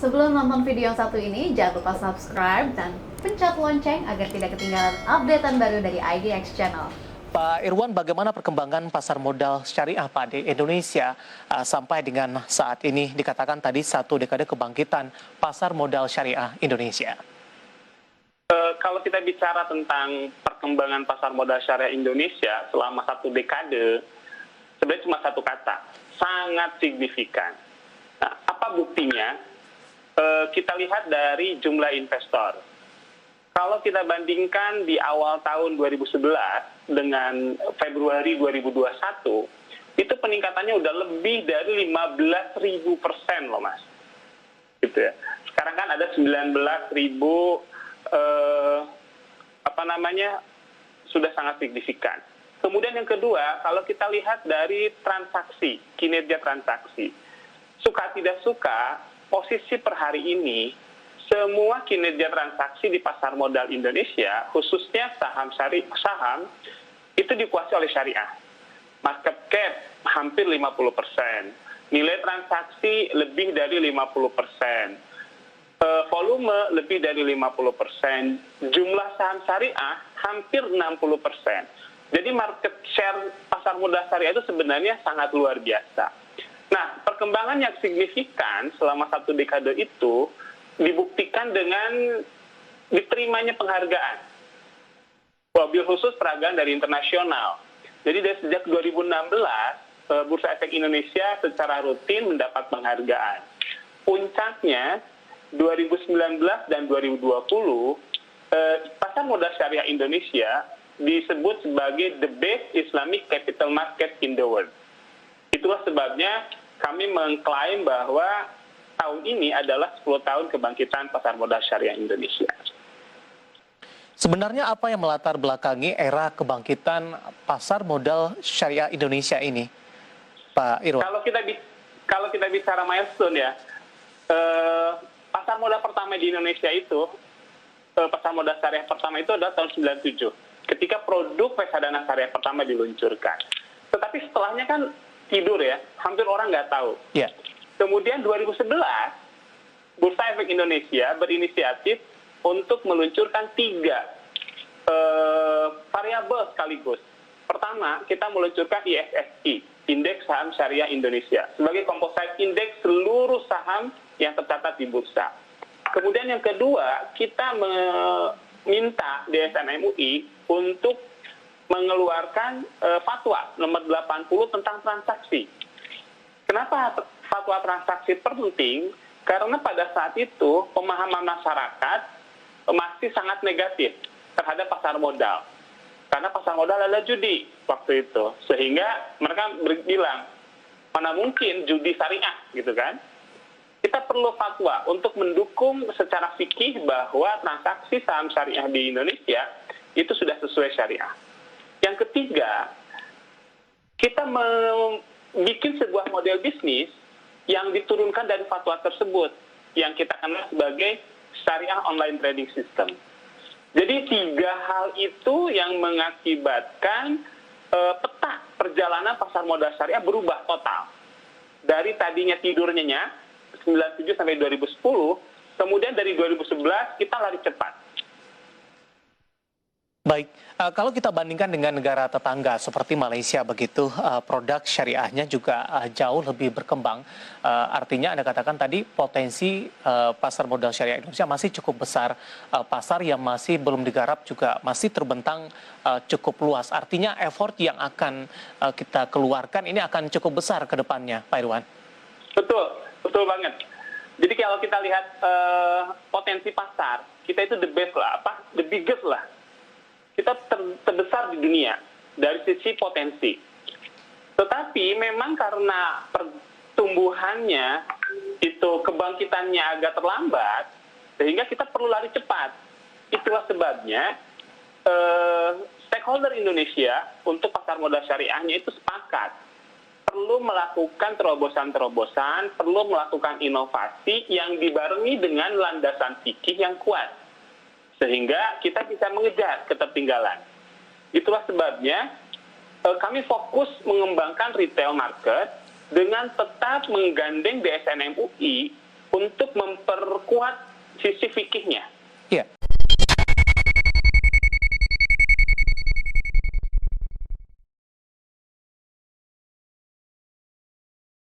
Sebelum nonton video yang satu ini, jangan lupa subscribe dan pencet lonceng agar tidak ketinggalan updatean baru dari IDX Channel. Pak Irwan, bagaimana perkembangan pasar modal syariah Pak di Indonesia sampai dengan saat ini dikatakan tadi satu dekade kebangkitan pasar modal syariah Indonesia? Kalau kita bicara tentang perkembangan pasar modal syariah Indonesia selama satu dekade, sebenarnya cuma satu kata, sangat signifikan. Nah, apa buktinya? Kita lihat dari jumlah investor. Kalau kita bandingkan di awal tahun 2011 dengan Februari 2021, itu peningkatannya udah lebih dari 15.000% loh Mas. Gitu ya. Sekarang kan ada 19.000 sudah sangat signifikan. Kemudian yang kedua, kalau kita lihat dari transaksi, kinerja transaksi, suka tidak suka, posisi per hari ini, semua kinerja transaksi di pasar modal Indonesia, khususnya saham itu dikuasai oleh syariah. Market cap hampir 50%, nilai transaksi lebih dari 50%, volume lebih dari 50%, jumlah saham syariah hampir 60%. Jadi market share pasar modal syariah itu sebenarnya sangat luar biasa. Nah, perkembangan yang signifikan selama satu dekade itu dibuktikan dengan diterimanya penghargaan. Wabil khusus peragaan dari internasional. Jadi dari sejak 2016, Bursa Efek Indonesia secara rutin mendapat penghargaan. Puncaknya 2019 dan 2020, pasar modal syariah Indonesia disebut sebagai the best Islamic capital market in the world. Itulah sebabnya kami mengklaim bahwa tahun ini adalah 10 tahun kebangkitan pasar modal syariah Indonesia. Sebenarnya apa yang melatar belakangi era kebangkitan pasar modal syariah Indonesia ini, Pak Irwan? Kalau kita bicara milestone ya, pasar modal pertama di Indonesia itu, pasar modal syariah pertama itu adalah tahun 97, ketika produk reksadana syariah pertama diluncurkan. Tetapi setelahnya kan tidur ya, hampir orang nggak tahu. Yeah. Kemudian 2011, Bursa Efek Indonesia berinisiatif untuk meluncurkan 3 variabel sekaligus. Pertama, kita meluncurkan ISSI, Indeks Saham Syariah Indonesia, sebagai composite indeks seluruh saham yang tercatat di bursa. Kemudian yang kedua, kita meminta DSN MUI untuk mengeluarkan fatwa nomor 80 tentang transaksi. Kenapa fatwa transaksi penting? Karena pada saat itu pemahaman masyarakat masih sangat negatif terhadap pasar modal. Karena pasar modal adalah judi waktu itu. Sehingga mereka bilang, mana mungkin judi syariah gitu kan? Kita perlu fatwa untuk mendukung secara fikih bahwa transaksi saham syariah di Indonesia itu sudah sesuai syariah. Yang ketiga, kita bikin sebuah model bisnis yang diturunkan dari fatwa tersebut, yang kita kenal sebagai syariah online trading system. Jadi 3 hal itu yang mengakibatkan peta perjalanan pasar modal syariah berubah total. Dari tadinya tidurnya 97 sampai 2010, kemudian dari 2011 kita lari cepat. Baik, kalau kita bandingkan dengan negara tetangga seperti Malaysia begitu, produk syariahnya juga jauh lebih berkembang. Artinya Anda katakan tadi potensi pasar modal syariah Indonesia masih cukup besar. Pasar yang masih belum digarap juga masih terbentang cukup luas. Artinya effort yang akan kita keluarkan ini akan cukup besar ke depannya, Pak Irwan. Betul banget. Jadi kalau kita lihat potensi pasar, kita itu the best lah, the biggest lah. Kita terbesar di dunia dari sisi potensi. Tetapi memang karena pertumbuhannya itu kebangkitannya agak terlambat, sehingga kita perlu lari cepat. Itulah sebabnya stakeholder Indonesia untuk pasar modal syariahnya itu sepakat perlu melakukan terobosan-terobosan, perlu melakukan inovasi yang dibarengi dengan landasan fikih yang kuat. Sehingga kita bisa mengejar ketertinggalan. Itulah sebabnya kami fokus mengembangkan retail market dengan tetap menggandeng DSN MUI untuk memperkuat sisi fikihnya. Iya.